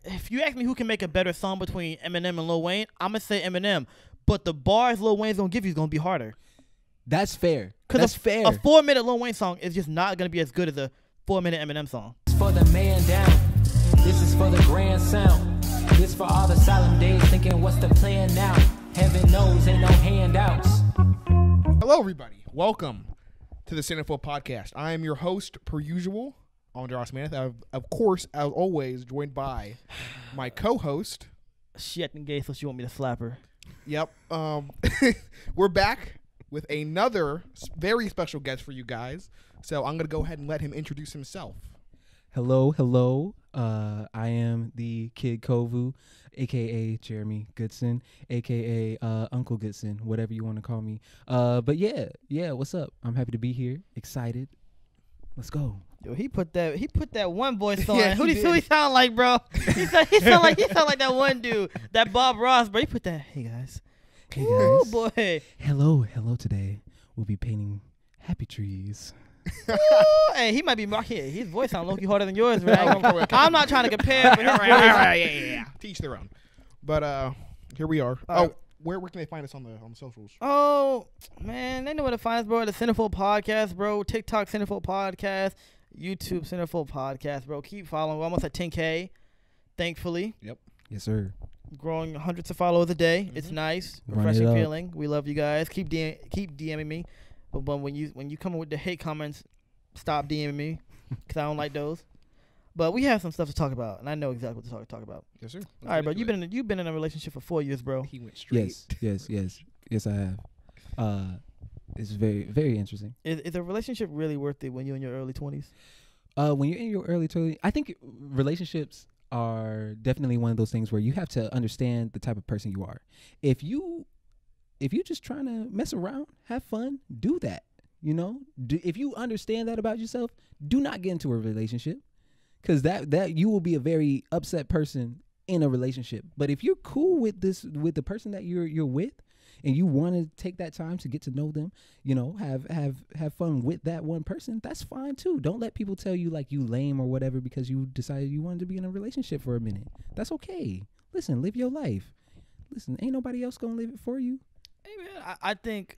if you ask me who can make a better song between Eminem and Lil Wayne, I'm gonna say Eminem. But the bars Lil Wayne's gonna give you is gonna be harder. That's fair. That's fair. A 4-minute Lil Wayne song is just not gonna be as good as a 4-minute Eminem song. This for the man down. This is for the grand sound. This for all the solemn days thinking what's the plan now. Heaven knows ain't no handouts. Hello, everybody. Welcome to the Centerfold Podcast. I am your host, per usual, Andras Maneth. Of course, as always, joined by my co-host. She acting gay, so she want me to slap her. Yep. We're back with another very special guest for you guys. So I'm going to go ahead and let him introduce himself. Hello. I am the Kid Kovu, a.k.a. Jeremy Goodson, a.k.a. Uncle Goodson, whatever you want to call me. But yeah, what's up? I'm happy to be here. Excited. Let's go. Yo, he put that one voice on. Yeah, who he sound like, bro? he sound like that one dude, that Bob Ross, bro. He put that. Hey guys. Oh boy. Hello. Today we'll be painting happy trees. Ooh, hey, he might be marking. His voice sound low-key harder than yours, man. I'm not trying to compare, but his voice. Yeah. Teach their own. But here we are. Where can they find us on the socials? Oh man, they know where to find us, bro. The Centerfold Podcast, bro. TikTok Centerfold Podcast, YouTube Centerfold Podcast, bro. Keep following. We're almost at 10K, thankfully. Yep. Yes, sir. Growing hundreds of followers a day. It's nice, refreshing feeling. We love you guys. Keep DMing me. But when you come in with the hate comments, stop DMing me because I don't like those. But we have some stuff to talk about, and I know exactly what to talk about. Yes, sir. All right, bro. You've been in a relationship for 4 years, bro. He went straight. Yes, I have. It's very, very interesting. Is a relationship really worth it when you're in your early 20s? When you're in your early 20s, I think relationships are definitely one of those things where you have to understand the type of person you are. If you're just trying to mess around, have fun, do that. You know, if you understand that about yourself, do not get into a relationship, because that you will be a very upset person in a relationship. But if you're cool with the person that you're with, and you want to take that time to get to know them, you know, have fun with that one person, that's fine too. Don't let people tell you like you lame or whatever because you decided you wanted to be in a relationship for a minute. That's okay. Listen, live your life. Listen, ain't nobody else gonna live it for you. Hey man, I think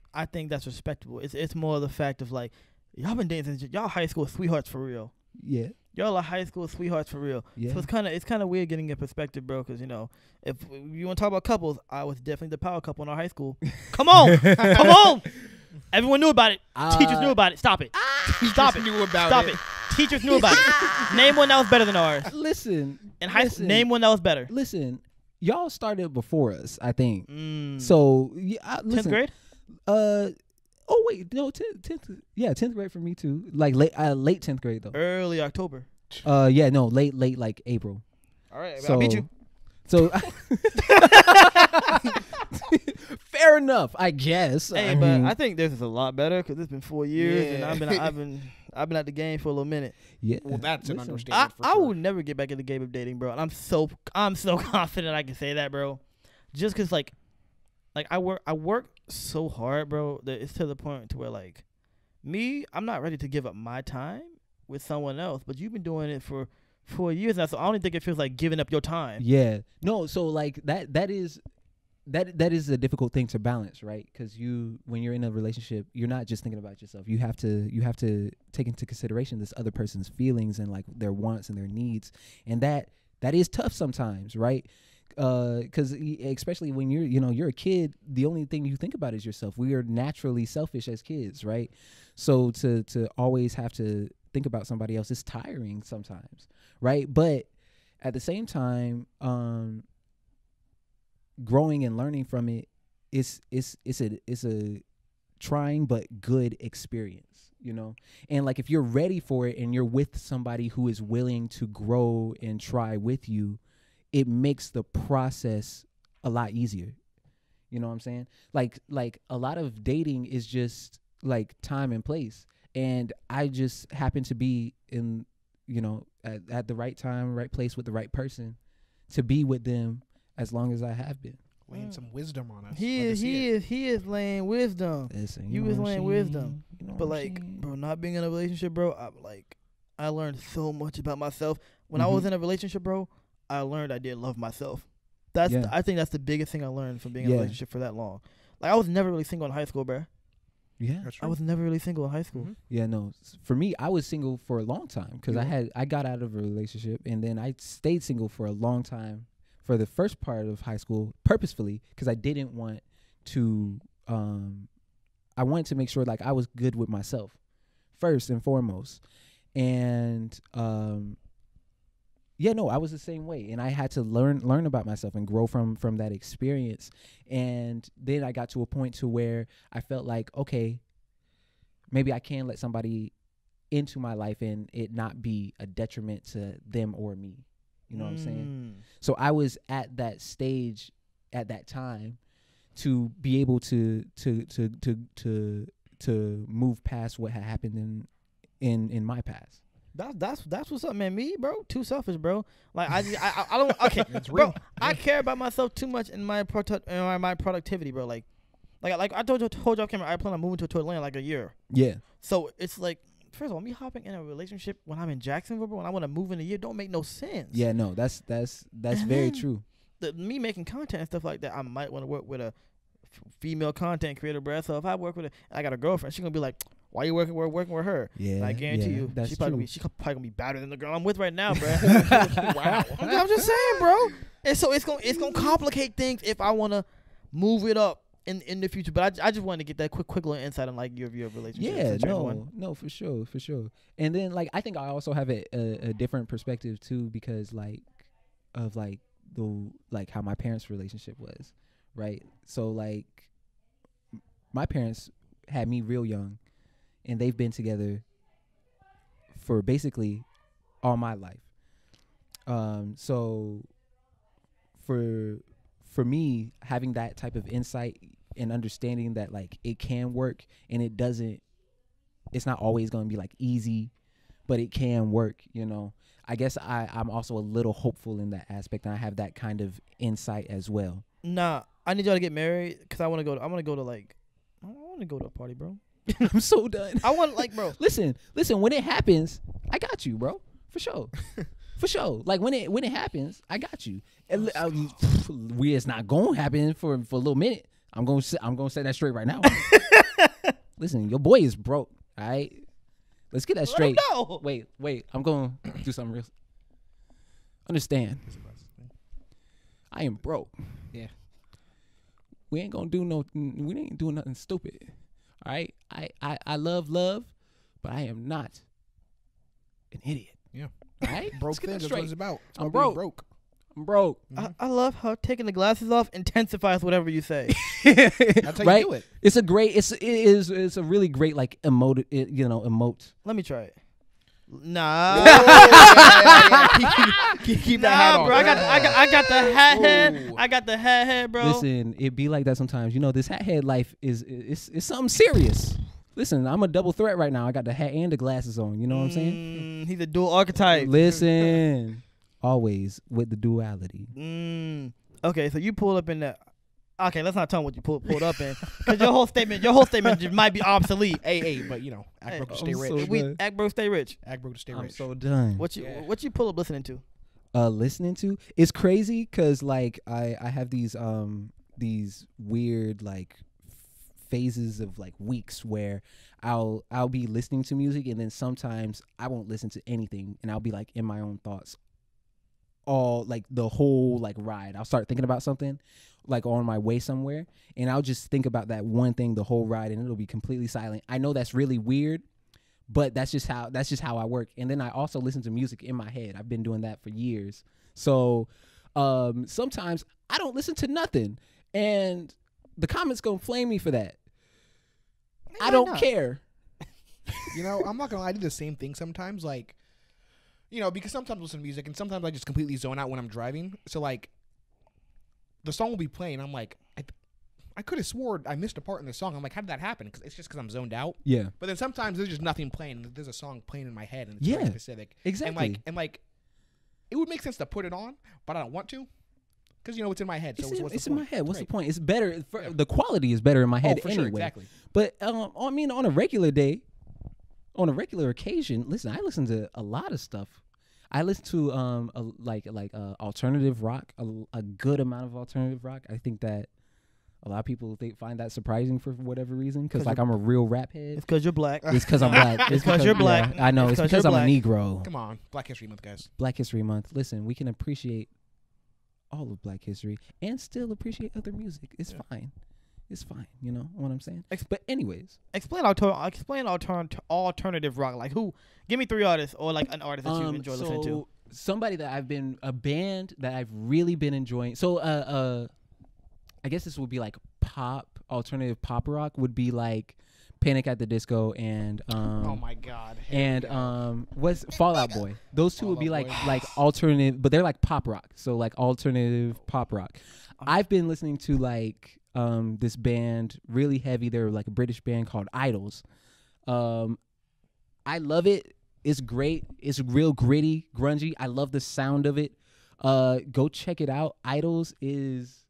that's respectable. It's more the fact of like y'all been dating since y'all high school sweethearts for real. Yeah. Y'all are high school sweethearts for real. Yeah. So it's kind of weird getting a perspective, bro. Because you know, if you want to talk about couples, I was definitely the power couple in our high school. Come on. Everyone knew about it. Teachers knew about it. Stop it. Stop it. Stop it. Teachers knew about it. Name one that was better than ours. Listen. In high school, name one that was better. Listen. Y'all started before us, I think. So, listen. 10th grade? Oh, wait. No, 10th. Yeah, 10th grade for me, too. Like, late 10th grade, though. Early October. Yeah, no, late, like, April. All right, so, I beat you. So, fair enough, I guess. Hey, I but mean, I think this is a lot better because it's been 4 years, and I've been at the game for a little minute. Yeah. Well, that's an understatement. I will never get back in the game of dating, bro. And I'm so confident I can say that, bro. Just because like I work so hard, bro, that it's to the point to where like me, I'm not ready to give up my time with someone else. But you've been doing it for 4 years now, so I don't think it feels like giving up your time. Yeah. No. So like that is a difficult thing to balance, right? Because when you're in a relationship, you're not just thinking about yourself. You have to take into consideration this other person's feelings and like their wants and their needs, and that is tough sometimes, right? Because especially when you're a kid, the only thing you think about is yourself. We are naturally selfish as kids, right? So to always have to think about somebody else is tiring sometimes, right? But at the same time, growing and learning from it it's a trying but good experience, you know. And like if you're ready for it and you're with somebody who is willing to grow and try with you, it makes the process a lot easier. You know what I'm saying? Like a lot of dating is just like time and place, and I just happen to be in, you know, at the right time, right place with the right person to be with them as long as I have been. Laying some wisdom on us. He is laying wisdom. Listen, You was laying wisdom. You know But what I'm like, saying? bro, not being in a relationship, bro, I learned so much about myself. When I was in a relationship, bro, I learned I did love myself. Yeah. I think that's the biggest thing I learned from being in a Yeah. relationship for that long. Like I was never really single in high school, bruh. Yeah. That's I true. was never really single in high school. Mhm. Yeah, no. For me, I was single for a long time because You I got out of a relationship and then I stayed single for a long time for the first part of high school purposefully because I didn't want to. I wanted to make sure like I was good with myself first and foremost, and yeah, no, I was the same way, and I had to learn about myself and grow from that experience. And then I got to a point to where I felt like, okay, maybe I can let somebody into my life and it not be a detriment to them or me. You know what I'm saying? So I was at that stage at that time to be able to move past what had happened in my past. That's what's up, man. Me, bro, too selfish, bro. Like I don't. Okay, It's bro. real. I care about myself too much in my my productivity, bro. Like I told you off camera, I plan on moving to Atlanta like a year. Yeah. So it's like, first of all, me hopping in a relationship when I'm in Jacksonville, bro, when I want to move in a year, don't make no sense. Yeah, no, that's And very then true. Me making content and stuff like that, I might want to work with a female content creator, bro. So if I work with I got a girlfriend, she's gonna be like, "Why you working with her?" Yeah. And I guarantee yeah, you, that's she's true. probably gonna be better than the girl I'm with right now, bro. Wow, I'm just saying, bro. And so it's gonna complicate things if I wanna move it up in the future. But I just wanted to get that quick little insight on like your relationship. Yeah, one. no, for sure. And then like I think I also have a different perspective too because like of like the like how my parents' relationship was, right? So like my parents had me real young, and they've been together for basically all my life. So for me having that type of insight and understanding that like it can work and it's not always going to be like easy, but it can work, you know. I guess I'm also a little hopeful in that aspect, and I have that kind of insight as well. Nah, I need y'all to get married because I want to go to a party, bro. I'm so done. I want like, bro. Listen, when it happens, I got you, bro. For sure. For sure. Like when it happens, I got you. And, it's not going to happen for a little minute. I'm going to say that straight right now. Listen, your boy is broke, all right? Let's get that straight. No. Wait. I'm going to do something real. Understand. I am broke. Yeah. We ain't doing nothing stupid. All right? I love, but I am not an idiot. Yeah. All right? Broke Let's get things. that That's what straight. it's about. It's I'm about being broke. I'm broke. I love how taking the glasses off intensifies whatever you say. That's how Right? you do it. It's a really great like emote. Let me try it. Nah. Keep that hat on. bro. I got the hat head. Ooh. I got the hat head, bro. Listen, it be like that sometimes. You know, this hat head life is something serious. Listen, I'm a double threat right now. I got the hat and the glasses on. You know what I'm saying? He's a dual archetype. Listen, always with the duality. Okay, so you pulled up in that. Okay, let's not tell him what you pulled up in, because your whole statement just might be obsolete. Hey, but you know, act broke to stay I'm rich. so We done. act broke, stay rich. Act broke to stay I'm rich. so done. What you pull up listening to? Listening to it's crazy because like I have these weird like phases of like weeks where I'll be listening to music and then sometimes I won't listen to anything and I'll be like in my own thoughts all like the whole like ride. I'll start thinking about something like on my way somewhere and I'll just think about that one thing the whole ride and it'll be completely silent. I know that's really weird, but that's just how I work. And then I also listen to music in my head. I've been doing that for years. So sometimes I don't listen to nothing and the comments gonna flame me for that. I don't care. You know, I'm not gonna lie, I do the same thing sometimes. Like, you know, because sometimes I listen to music and sometimes I just completely zone out when I'm driving. So like, the song will be playing. I'm like, I could have swore I missed a part in the song. I'm like, how did that happen? Because it's just because I'm zoned out. Yeah. But then sometimes there's just nothing playing. There's a song playing in my head and it's Yeah, very specific. exactly. And like, it would make sense to put it on, but I don't want to. Because, you know, it's in my head. So what's It's the in point? my head. What's the Right. point? It's better. Yeah. The quality is better in my head Oh, for anyway. sure, exactly. But I mean, on a regular day, on a regular occasion, listen, I listen to a lot of stuff. I listen to alternative rock, a good amount of alternative rock. I think that a lot of people find that surprising for whatever reason, because like I'm a real rap head. It's because you're black. It's because I'm black. It's because you're black. Yeah, I know. It's because I'm a Negro. Come on, Black History Month, guys. Black History Month. Listen, we can appreciate all of Black history and still appreciate other music. It's fine. It's fine. You know what I'm saying? But anyways, explain alternative rock. Like who? Give me 3 artists or like an artist that you enjoy listening to. Somebody that a band that I've really been enjoying. So I guess this would be like alternative pop rock would be like Panic at the Disco and oh my god. What's Fall Out Boy. Those two would be like alternative, but they're like pop rock. So like alternative pop rock. I've been listening to like this band really heavy. They're like a British band called Idols. I love it. It's great. It's real gritty, grungy. I love the sound of it. Go check it out. Idols is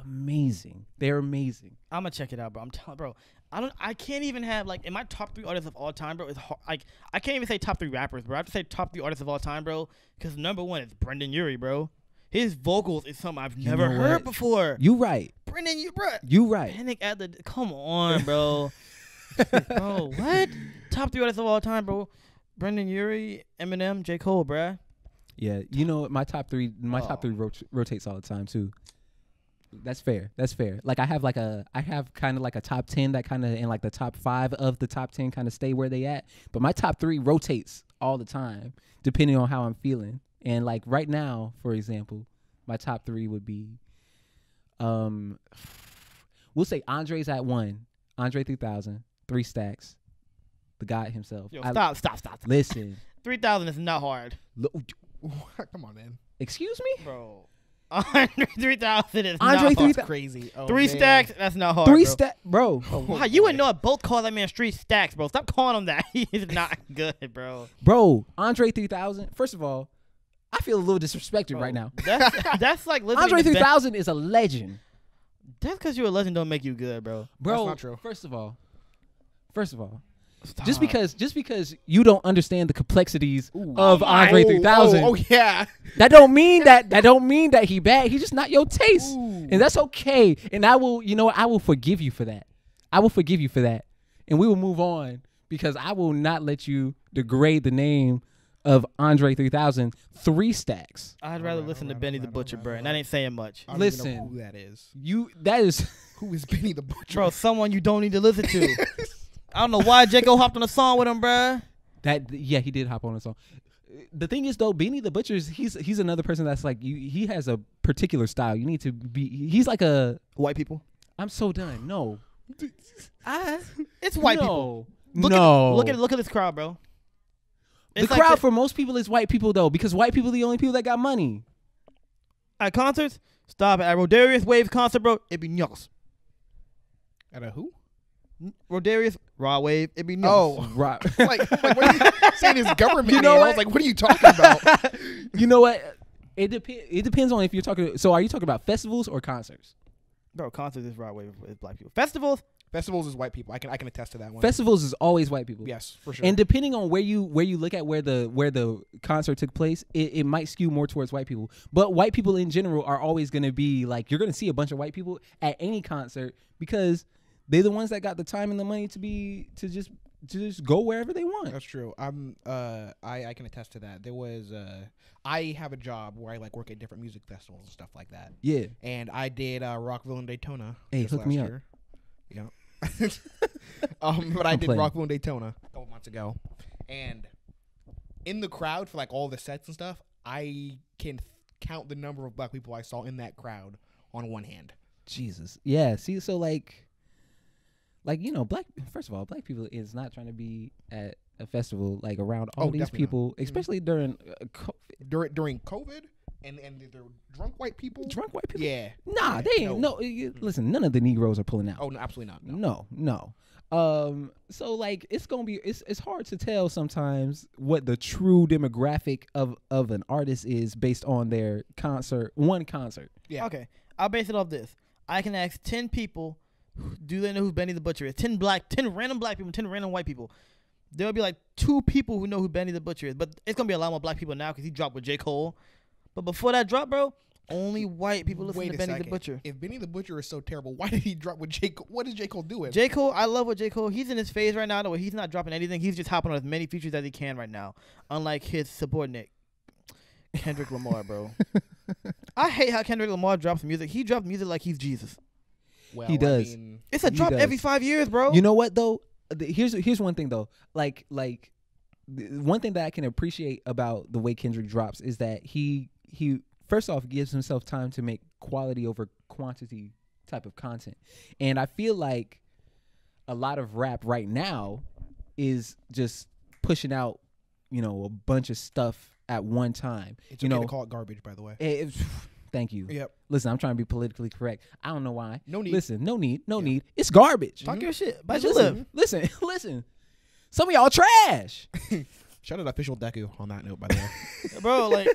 amazing. They're amazing. I'm gonna check it out, bro. I'm telling, bro. I can't even have like in my top 3 artists of all time, bro. It's hard. Like I can't even say top 3 rappers, bro. I have to say top 3 artists of all time, bro. Because number 1 is Brendan Urie, bro. His vocals is something I've never heard before. You right. Brendan, bro. You right. Panic at the. Come on, bro. Bro, what? Top 3 artists of all time, bro. Brendan Urie, Eminem, J. Cole, bro. Yeah, you know my top 3. My top 3 rotates all the time too. That's fair. Like I have kind of like a top 10 that kind of, and like the top 5 of the top 10 kind of stay where they at. But my top 3 rotates all the time depending on how I'm feeling. And like right now, for example, my top 3 would be, we'll say Andre's at 1, Andre 3000, 3 Stacks, the God himself. Yo, stop. Listen, 3,000 is not hard. Come on, man. Excuse me, bro. Andre 3000 is Andre not hard. That's crazy. Oh, 3 Stacks, that's not hard. 3 Stacks, bro. Wow, you wouldn't know it. Both call that man 3 Stacks, bro. Stop calling him that. He's not good, bro. Bro, Andre 3000. First of all, I feel a little disrespected right now. That's like listening Andre to 3000 is a legend. That's because you're a legend don't make you good, bro. Bro, that's not true. First of all, Stop. just because you don't understand the complexities of Andre 3000. Oh yeah. That don't mean that he bad. He's just not your taste. And that's okay. And I will forgive you for that. And we will move on because I will not let you degrade the name of Andre 3000. 3 Stacks. I'd rather listen to Benny the Butcher, bro. And that ain't saying much. I don't Listen, even know who that is. That is Who is Benny the Butcher? Bro, someone you don't need to listen to. I don't know why Jaco hopped on a song with him, bro. Yeah, he did hop on a song. The thing is though, Beanie the Butcher, he's another person that's like he has a particular style. You need to be. He's like a White people. I'm so done. No, It's white people. Look at this crowd, bro. The crowd for most people is white people though, because white people are the only people that got money. At concerts, stop it. At Rodarius Wave's concert, bro, it be nyos. At a who? Rodarius Raw Wave, it be nyos. Oh, right. like what are you saying? His government You know name? what? I was like, what are you talking about? You know what? It depends on if you're talking. So are you talking about festivals or concerts? Bro, concerts is Raw Wave is black people. Festivals is white people. I can attest to that one. Festivals is always white people. Yes, for sure. And depending on where you look at where the concert took place, it might skew more towards white people. But white people in general are always going to be like, you're going to see a bunch of white people at any concert because they're the ones that got the time and the money to just go wherever they want. That's true. I can attest to that. There was I have a job where I like work at different music festivals and stuff like that. Yeah. And I did Rockville and Daytona. Hey, hook me up. Yeah. But I did playing. Rockville and Daytona a couple months ago, and in the crowd for like all the sets and stuff, I can count the number of black people I saw in that crowd on one hand. Jesus. Yeah. See, so like first of all, black people is not trying to be at a festival like around all these people, especially during COVID. During COVID. And they're drunk white people. Drunk white people? Yeah. Nah, yeah, they ain't. No, listen, none of the Negroes are pulling out. Oh, no, absolutely not. No. So like it's gonna be it's hard to tell sometimes what the true demographic of an artist is based on their one concert. Yeah. Okay, I'll base it off this. I can ask 10 people, do they know who Benny the Butcher is? 10 random black people, 10 random white people. there'll be like 2 people who know who Benny the Butcher is, but it's gonna be a lot more black people now because he dropped with J. Cole. But before that drop, bro, only white people listen Wait to a Benny second. the Butcher. If Benny the Butcher is so terrible, why did he drop with J. Cole? What is J. Cole doing? J. Cole, I love what J. Cole. He's in his phase right now, though, where he's not dropping anything. He's just hopping on as many features as he can right now, unlike his subordinate Kendrick Lamar, bro. I hate how Kendrick Lamar drops music. He drops music like he's Jesus. Well, He does. I mean, It's a He drop does. every 5 years, bro. You know what though? Here's one thing though. One thing that I can appreciate about the way Kendrick drops is that he first off gives himself time to make quality over quantity type of content, and I feel like a lot of rap right now is just pushing out, a bunch of stuff at one time. it's okay to call it garbage, by the way. Thank you. Yep. Listen, I'm trying to be politically correct. I don't know why. No need. Listen, no need. It's garbage. Talk your shit. But you Listen, live. listen. Some of y'all trash. Shout out official Deku on that note, by the way. Bro, well,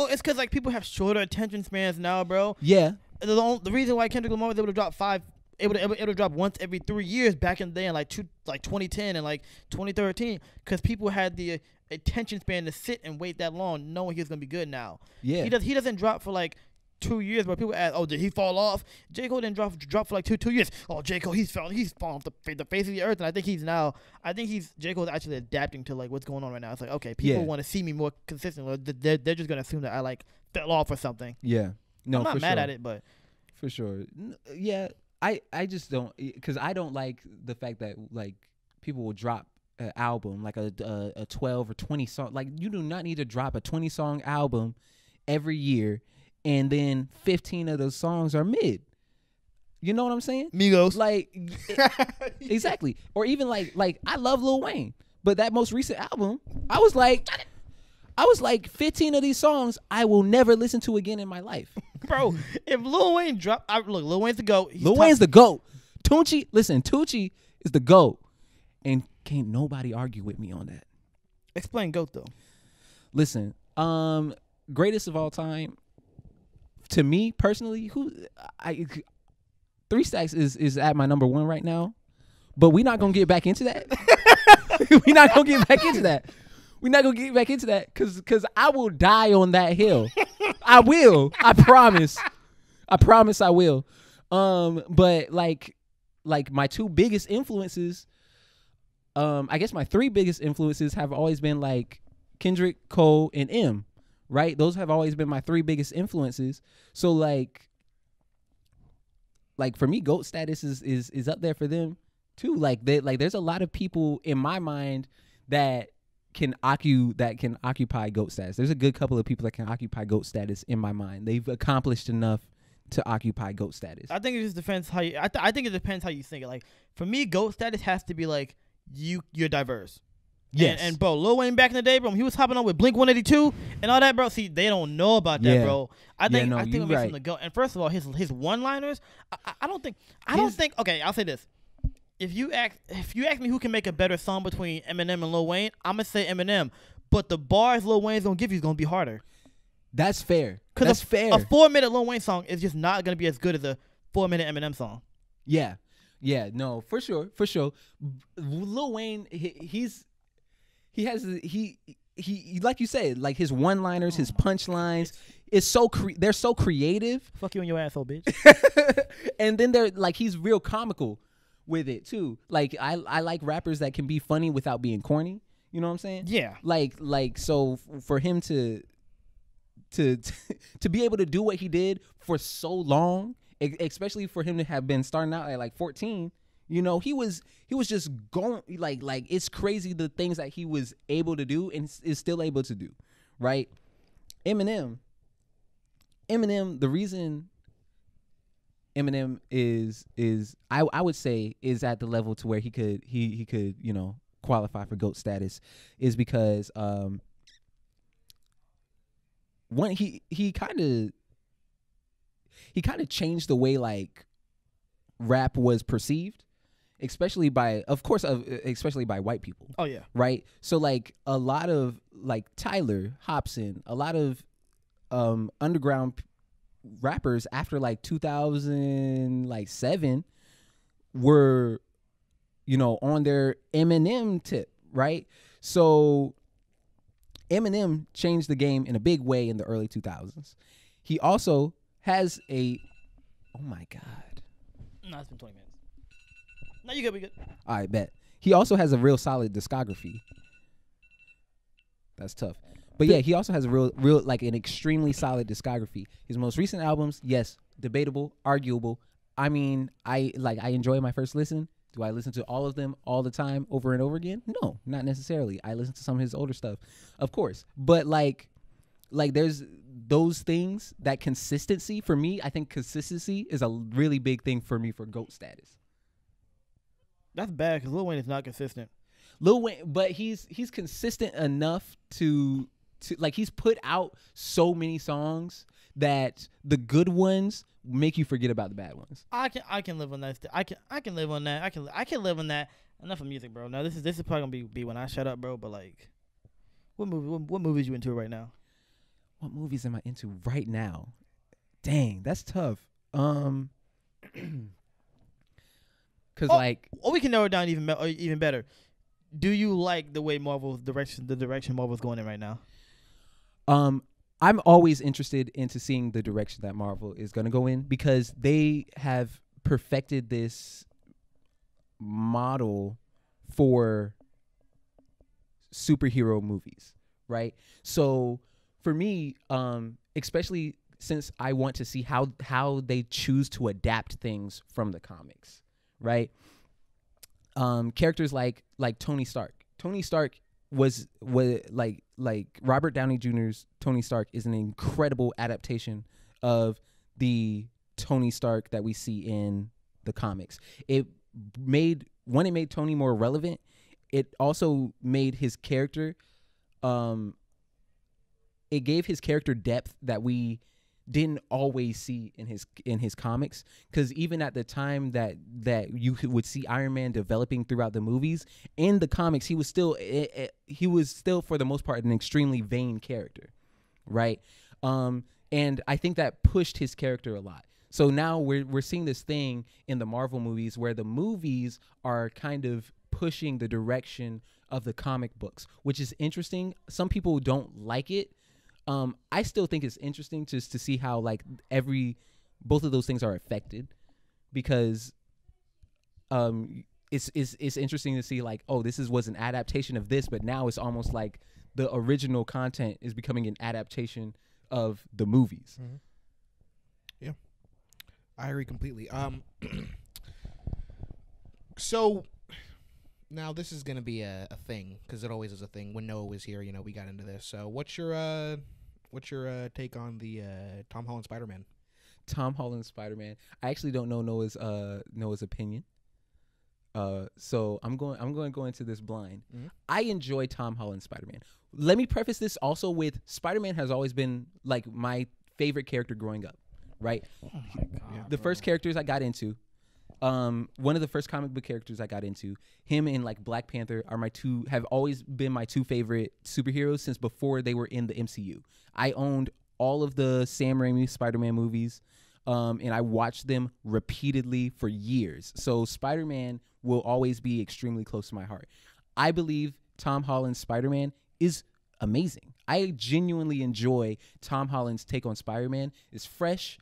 it's because like people have shorter attention spans now, bro. Yeah. The reason why Kendrick Lamar was able to drop able to drop once every 3 years back in the day in like 2010 and like 2013, because people had the attention span to sit and wait that long, knowing he was gonna be good now. Yeah. He doesn't drop for like 2 years, but people ask, oh, did he fall off? J. Cole didn't drop for like two years. Oh, J. Cole, he's fallen off the face of the earth, and I think J. Cole's actually adapting to like what's going on right now. It's like, okay, people want to see me more consistently. They're just gonna assume that I like fell off or something. Yeah. No, I'm not for mad sure. at it, but For sure. Yeah. I just don't, because I don't like the fact that like people will drop an album like a 12 or 20 song. Like, you do not need to drop a 20 song album every year, and then 15 of those songs are mid. You know what I'm saying? Migos. Like, exactly. Or even like I love Lil Wayne, but that most recent album, I was like 15 of these songs I will never listen to again in my life. Bro, if Lil Wayne dropped, look, Lil Wayne's the GOAT. Lil Wayne's the GOAT. Tunechi is the GOAT. And can't nobody argue with me on that. Explain GOAT, though. Listen, greatest of all time, to me personally, 3 Stacks is at my number 1 right now. But we're not going to get back into that. We're not going to get back into that. We're not going to get back into that because I will die on that hill. I will. I promise. I will. But like my 2 biggest influences, I guess my 3 biggest influences have always been like Kendrick, Cole, and M, right? Those have always been my 3 biggest influences. So like for me, GOAT status is up there for them too. Like there's a lot of people in my mind that can occupy GOAT status. There's a good couple of people that can occupy GOAT status in my mind. They've accomplished enough to occupy GOAT status. I think it just depends how you. I think it depends how you think it. Like for me, GOAT status has to be like you're diverse. Yes. And bro, Lil Wayne back in the day, bro, he was hopping on with Blink 182 and all that, bro. See, they don't know about that, Yeah. bro. I think no, what you makes right. him the GOAT. And first of all, his one-liners, I don't think. Okay, I'll say this. If you ask me who can make a better song between Eminem and Lil Wayne, I'm gonna say Eminem. But the bars Lil Wayne's gonna give you is gonna be harder. That's fair. Because fair. A 4-minute Lil Wayne song is just not gonna be as good as a 4-minute Eminem song. Yeah. No, for sure. Lil Wayne, he like you said, like his one-liners, his punchlines, they're so creative. Fuck you and your asshole, bitch. And then they're like, he's real comical with it too. Like I like rappers that can be funny without being corny. You know what I'm saying? Yeah. Like so for him to be able to do what he did for so long, especially for him to have been starting out at like 14, he was just going like it's crazy the things that he was able to do and is still able to do, right? Eminem, the reason Eminem is I would say is at the level to where he could qualify for GOAT status is because one he kind of changed the way like rap was perceived, especially by white people. Oh yeah. Right? So like a lot of like Tyler, Hobson, a lot of underground rappers after like 2007 were on their Eminem tip, right? So Eminem changed the game in a big way in the early 2000s. He also has oh my God. No, it's been 20 minutes. No, you good, we good. All right, bet. He also has a real solid discography. That's tough. But yeah, he also has a real like an extremely solid discography. His most recent albums, yes, debatable, arguable. I mean, I enjoy my first listen. Do I listen to all of them all the time over and over again? No, not necessarily. I listen to some of his older stuff, of course. But like there's those things, that consistency for me, I think consistency is a really big thing for me for GOAT status. That's bad because Lil Wayne is not consistent. Lil Wayne, but he's consistent enough to like, he's put out so many songs that the good ones make you forget about the bad ones. I can live on that. I can live on that. I can live on that. Enough of music, bro. Now this is probably gonna be when I shut up, bro. But like, what movies you into right now? What movies am I into right now? Dang, that's tough. Cause we can narrow it down even better. Do you like the way the direction Marvel's going in right now? I'm always interested into seeing the direction that Marvel is going to go in, because they have perfected this model for superhero movies, right? So for me, especially since I want to see how they choose to adapt things from the comics, right? Characters like Tony Stark. Tony Stark was like Robert Downey Jr.'s Tony Stark is an incredible adaptation of the Tony Stark that we see in the comics. It made Tony more relevant. It also made his character, it gave his character depth that we didn't always see in his comics, because even at the time that you would see Iron Man developing throughout the movies, in the comics he was still for the most part an extremely vain character, right? And I think that pushed his character a lot. So now we're seeing this thing in the Marvel movies where the movies are kind of pushing the direction of the comic books, which is interesting. Some people don't like it. I still think it's interesting just to see how like both of those things are affected, because it's interesting to see like, oh, this was an adaptation of this, but now it's almost like the original content is becoming an adaptation of the movies. Mm-hmm. Yeah, I agree completely. So now this is gonna be a thing, because it always is a thing. When Noah was here, we got into this. So what's your take on the Tom Holland Spider-Man? Tom Holland Spider-Man. I actually don't know Noah's opinion. So I'm going to go into this blind. Mm-hmm. I enjoy Tom Holland Spider-Man. Let me preface this also with Spider-Man has always been like my favorite character growing up, right? Oh my God, the first characters I got into, one of the first comic book characters I got into, him and like Black Panther have always been my two favorite superheroes since before they were in the MCU. I owned all of the Sam Raimi Spider-Man movies, and I watched them repeatedly for years. So Spider-Man will always be extremely close to my heart. I believe Tom Holland's Spider-Man is amazing. I genuinely enjoy Tom Holland's take on Spider-Man. It's fresh.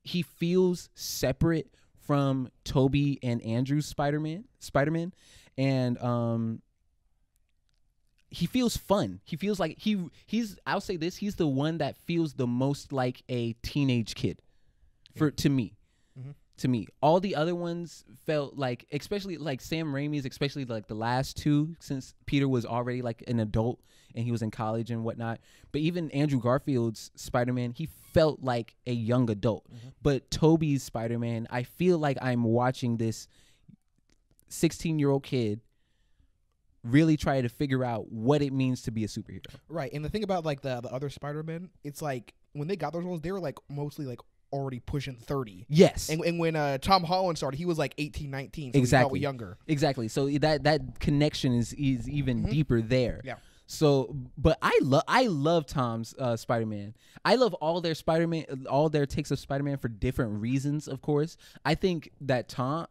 He feels separate from Tobey and Andrew's Spider-Man, and he feels fun. He feels like he's I'll say this, he's the one that feels the most like a teenage kid to me. Mm-hmm. To me, all the other ones felt like, especially like Sam Raimi's, especially like the last two, since Peter was already like an adult and he was in college and whatnot. But even Andrew Garfield's Spider-Man, he felt like a young adult. Mm-hmm. But Tobey's Spider-Man, I feel like I'm watching this 16-year-old kid really try to figure out what it means to be a superhero. Right, and the thing about like the other Spider-Man, it's like when they got those roles, they were like mostly like already pushing 30. Yes. And when Tom Holland started, he was like 18, 19, so exactly. he felt younger. Exactly. So that connection is even mm-hmm. deeper there. Yeah. So, but I love Tom's Spider-Man. I love all their Spider-Man, all their takes of Spider-Man for different reasons. Of course, I think that Tom's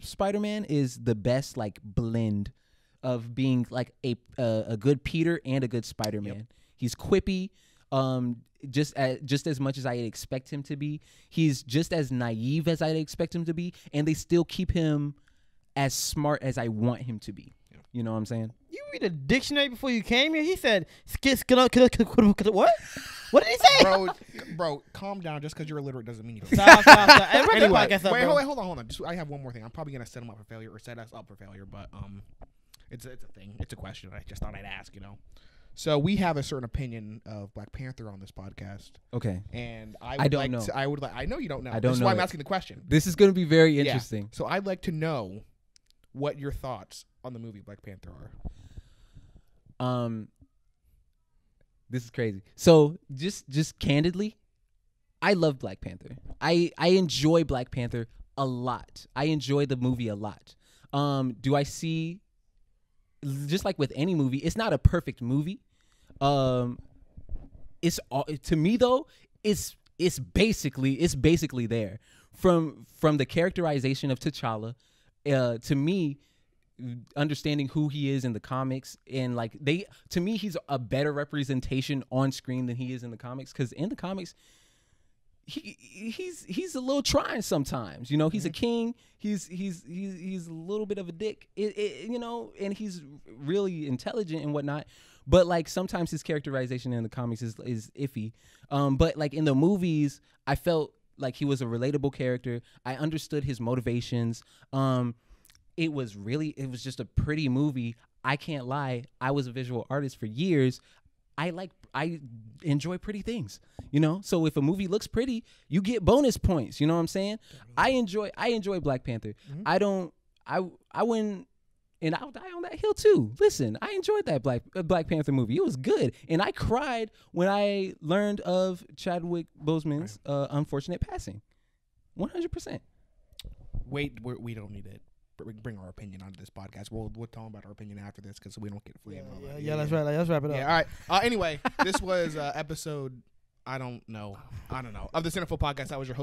Spider-Man is the best like blend of being like a good Peter and a good Spider-Man. Yep. He's quippy, just as much as I expect him to be. He's just as naive as I expect him to be, and they still keep him as smart as I want him to be. You know what I'm saying? You read a dictionary before you came here? He said, what? What did he say? Bro, calm down. Just because you're illiterate doesn't mean you don't. Stop. Anyway, wait, hold on. I have one more thing. I'm probably going to set him up for failure or set us up for failure, but it's a thing. It's a question. I just thought I'd ask, you know. So we have a certain opinion of Black Panther on this podcast. Okay. And I don't know. I know you don't know. I don't know. This is why I'm asking the question. This is going to be very interesting. Yeah. So I'd like to know what your thoughts on the movie Black Panther are. This is crazy. So just candidly, I love Black Panther. I enjoy Black Panther a lot. I enjoy the movie a lot. Do I see, just like with any movie, it's not a perfect movie. It's to me though, it's basically there from the characterization of T'Challa. To me, understanding who he is in the comics, and like to me he's a better representation on screen than he is in the comics, because in the comics he's a little trying sometimes, you know. He's a king, he's a little bit of a dick, you know, and he's really intelligent and whatnot, but like sometimes his characterization in the comics is iffy, but like in the movies I felt like he was a relatable character. I understood his motivations. It was just a pretty movie. I can't lie. I was a visual artist for years. I enjoy pretty things, you know? So if a movie looks pretty, you get bonus points, you know what I'm saying? Definitely. I enjoy Black Panther. Mm-hmm. I wouldn't, and I'll die on that hill too. Listen, I enjoyed that Black Panther movie. It was good. And I cried when I learned of Chadwick Boseman's unfortunate passing. 100%. Wait, we don't need it. Bring our opinion onto this podcast. We'll talk about our opinion after this because we don't get flamed. Yeah, that's right. Let's wrap it up. Yeah, all right. Anyway, this was episode, I don't know, of the Cinephobe Podcast. I was your host.